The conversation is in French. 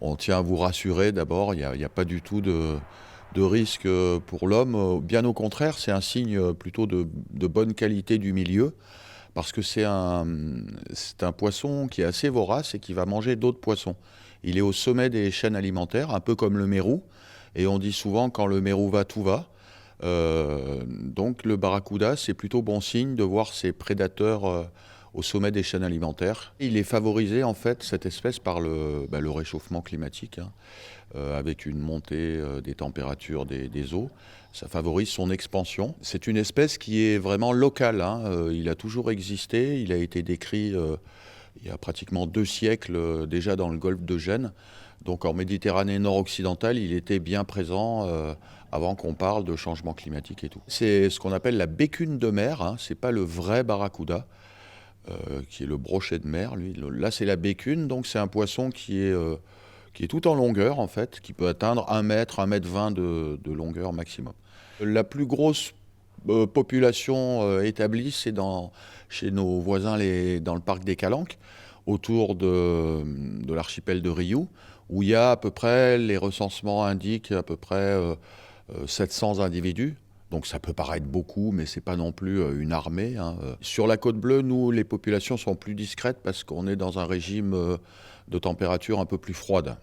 On tient à vous rassurer d'abord, il y a pas du tout de risque pour l'homme. Bien au contraire, c'est un signe plutôt de bonne qualité du milieu, parce que c'est un poisson qui est assez vorace et qui va manger d'autres poissons. Il est au sommet des chaînes alimentaires, un peu comme le mérou, et on dit souvent quand le mérou va, tout va. Donc le barracuda, c'est plutôt bon signe de voir ses prédateurs au sommet des chaînes alimentaires. Il est favorisé en fait, cette espèce, par le réchauffement climatique, hein, avec une montée des températures des eaux. Ça favorise son expansion. C'est une espèce qui est vraiment locale, hein. Il a toujours existé, il a été décrit il y a pratiquement 2 siècles déjà dans le golfe de Gênes. Donc en Méditerranée nord-occidentale, il était bien présent avant qu'on parle de changement climatique et tout. C'est ce qu'on appelle la bécune de mer, hein. C'est pas le vrai barracuda, qui est le brochet de mer. Lui, là, c'est la bécune, donc c'est un poisson qui est tout en longueur, en fait, qui peut atteindre 1 mètre, 1 mètre 20 de longueur maximum. La plus grosse population établie, c'est chez nos voisins dans le parc des Calanques, autour de l'archipel de Riou, où il y a à peu près, les recensements indiquent à peu près 700 individus. Donc ça peut paraître beaucoup, mais c'est pas non plus une armée, hein. Sur la côte bleue, nous, les populations sont plus discrètes parce qu'on est dans un régime de température un peu plus froide.